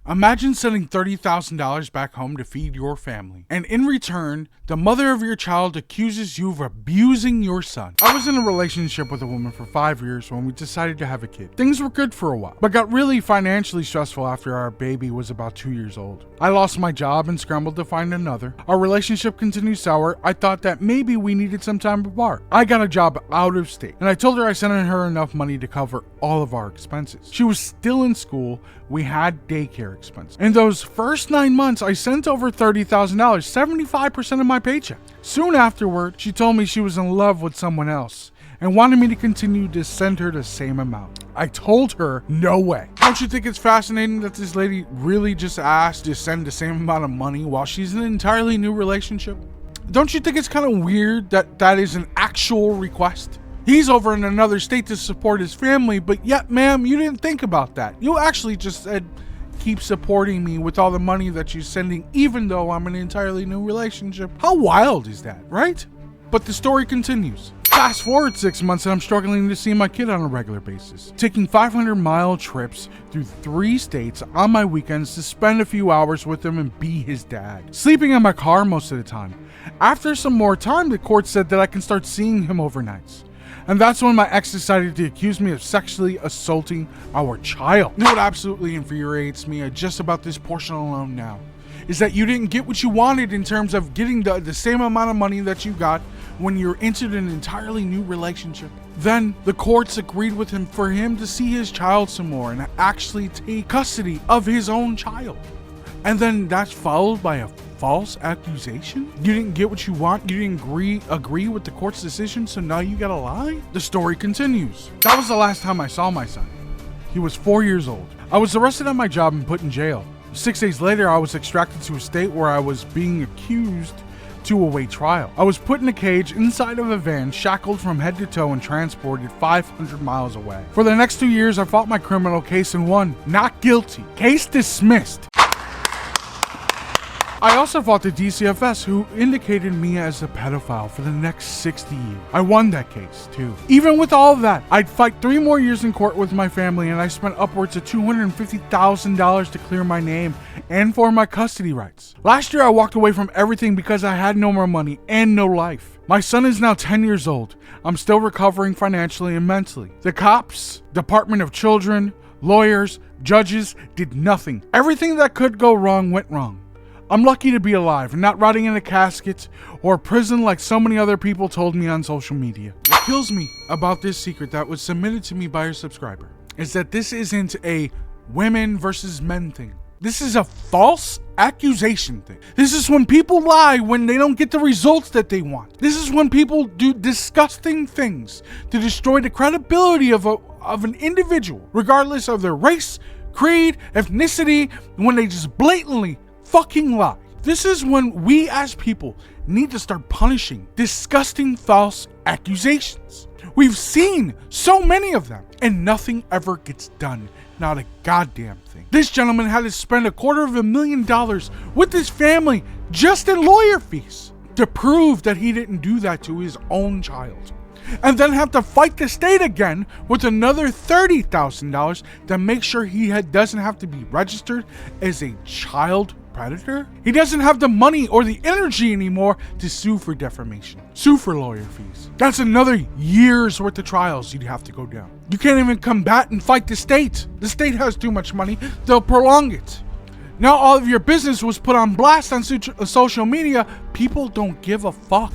Imagine sending $30,000 back home to feed your family, and in return, the mother of your child accuses you of abusing your son. I was in a relationship with a woman for 5 years when we decided to have a kid. Things were good for a while, but got really financially stressful after our baby was about 2 years old. I lost my job and scrambled to find another. Our relationship continued sour. I thought that maybe we needed some time apart. I got a job out of state, and I told her I sent her enough money to cover all of our expenses. She was still in school. We had daycare expenses. In those first 9 months, I sent over $30,000, 75% of my paycheck. Soon afterward, she told me she was in love with someone else and wanted me to continue to send her the same amount. I told her, no way. Don't you think it's fascinating that this lady really just asked to send the same amount of money while she's in an entirely new relationship? Don't you think it's kind of weird that that is an actual request? He's over in another state to support his family, but yet, ma'am, you didn't think about that. You actually just said, keep supporting me with all the money that you're sending, even though I'm in an entirely new relationship. How wild is that, right? But the story continues. Fast forward 6 months and I'm struggling to see my kid on a regular basis, taking 500-mile trips through 3 states on my weekends to spend a few hours with him and be his dad, sleeping in my car most of the time. After some more time, the court said that I can start seeing him overnights. And that's when my ex decided to accuse me of sexually assaulting our child. You know what absolutely infuriates me just about this portion alone now is that you didn't get what you wanted in terms of getting the same amount of money that you got when you're entered an entirely new relationship. Then the courts agreed with him for him to see his child some more and actually take custody of his own child. And then that's followed by a false accusation? You didn't get what you want? You didn't agree with the court's decision, so now you gotta lie? The story continues. That was the last time I saw my son. He was 4 years old. I was arrested at my job and put in jail. 6 days later, I was extracted to a state where I was being accused to await trial. I was put in a cage inside of a van, shackled from head to toe and transported 500 miles away. For the next 2 years, I fought my criminal case and won. Not guilty. Case dismissed. I also fought the DCFS, who indicated me as a pedophile for the next 60 years. I won that case, too. Even with all of that, I'd fight 3 more years in court with my family, and I spent upwards of $250,000 to clear my name and for my custody rights. Last year, I walked away from everything because I had no more money and no life. My son is now 10 years old. I'm still recovering financially and mentally. The cops, Department of Children, lawyers, judges did nothing. Everything that could go wrong went wrong. I'm lucky to be alive and not rotting in a casket or prison like so many other people told me on social media. What kills me about this secret that was submitted to me by a subscriber is that this isn't a women versus men thing. This is a false accusation thing. This is when people lie when they don't get the results that they want. This is when people do disgusting things to destroy the credibility of an individual, regardless of their race, creed, ethnicity, when they just blatantly fucking lie. This is when we as people need to start punishing disgusting false accusations. We've seen so many of them and nothing ever gets done. Not a goddamn thing. This gentleman had to spend $250,000 with his family just in lawyer fees to prove that he didn't do that to his own child. And then have to fight the state again with another $30,000 to make sure he doesn't have to be registered as a child predator. He doesn't have the money or the energy anymore to sue for defamation, sue for lawyer fees. That's another year's worth of trials you'd have to go down. You can't even combat and fight the state. The state has too much money, they'll prolong it. Now all of your business was put on blast on social media. People don't give a fuck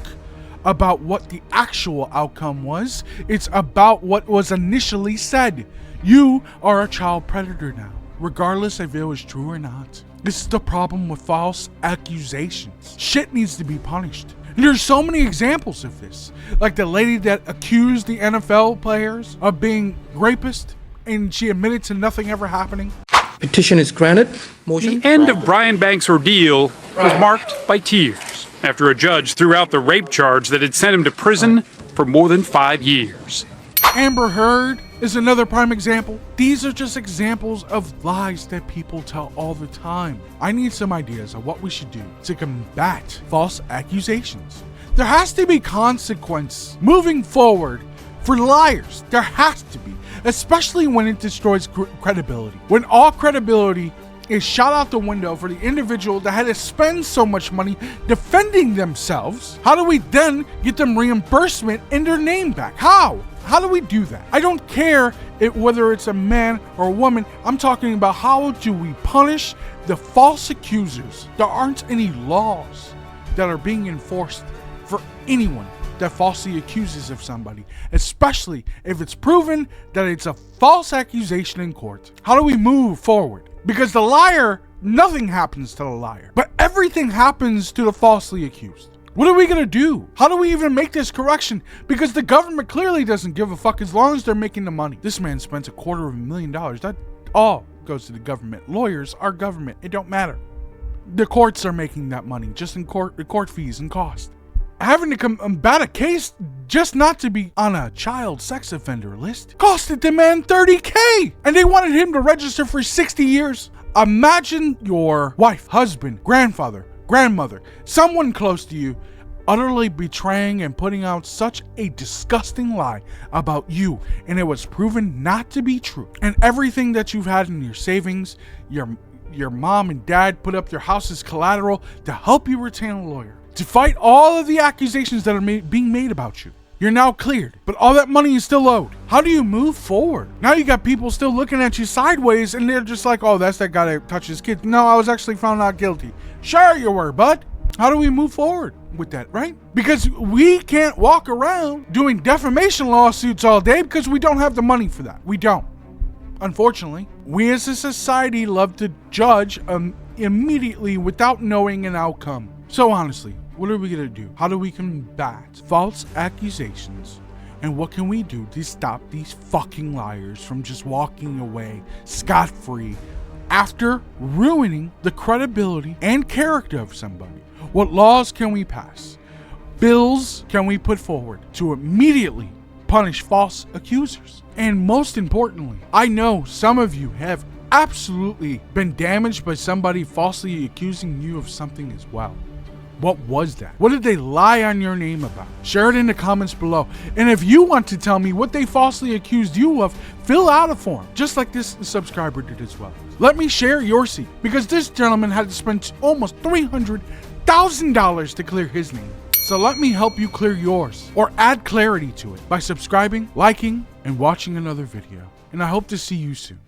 about what the actual outcome was. It's about what was initially said. You are a child predator now, regardless if it was true or not. This is the problem with false accusations. Shit needs to be punished. And there's so many examples of this. Like the lady that accused the NFL players of being rapists, and she admitted to nothing ever happening. Petition is granted. Motion. The end of Brian Banks' ordeal was marked by tears after a judge threw out the rape charge that had sent him to prison for more than 5 years. Amber Heard is another prime example. These are just examples of lies that people tell all the time. I need some ideas of what we should do to combat false accusations. There has to be consequence moving forward for liars. There has to be, especially when it destroys credibility. When all credibility is shot out the window for the individual that had to spend so much money defending themselves. How do we then get them reimbursement and their name back? How? How do we do that? I don't care whether it's a man or a woman. I'm talking about how do we punish the false accusers? There aren't any laws that are being enforced for anyone that falsely accuses of somebody, especially if it's proven that it's a false accusation in court. How do we move forward? Because the liar, nothing happens to the liar, but everything happens to the falsely accused. What are we gonna do? How do we even make this correction? Because the government clearly doesn't give a fuck as long as they're making the money. This man spent $250,000. That all goes to the government. Lawyers are government. It don't matter. The courts are making that money just in court fees and cost. Having to combat a case just not to be on a child sex offender list costed the man $30,000, and they wanted him to register for 60 years. Imagine your wife, husband, grandfather, grandmother, someone close to you utterly betraying and putting out such a disgusting lie about you, and it was proven not to be true. And everything that you've had in your savings, your mom and dad put up their house as collateral to help you retain a lawyer, to fight all of the accusations that are being made about you. You're now cleared, but all that money is still owed. How do you move forward? Now you got people still looking at you sideways, and they're just like, oh, that's that guy that touched his kid. No, I was actually found not guilty. Sure you were, bud. How do we move forward with that, right? Because we can't walk around doing defamation lawsuits all day because we don't have the money for that. We don't. Unfortunately, we as a society love to judge immediately without knowing an outcome. So honestly, what are we gonna do? How do we combat false accusations? And what can we do to stop these fucking liars from just walking away scot-free after ruining the credibility and character of somebody? What laws can we pass? Bills can we put forward to immediately punish false accusers? And most importantly, I know some of you have absolutely been damaged by somebody falsely accusing you of something as well. What was that? What did they lie on your name about? Share it in the comments below. And if you want to tell me what they falsely accused you of, fill out a form, just like this subscriber did as well. Let me share your seat, because this gentleman had to spend almost $300,000 to clear his name. So let me help you clear yours, or add clarity to it by subscribing, liking, and watching another video. And I hope to see you soon.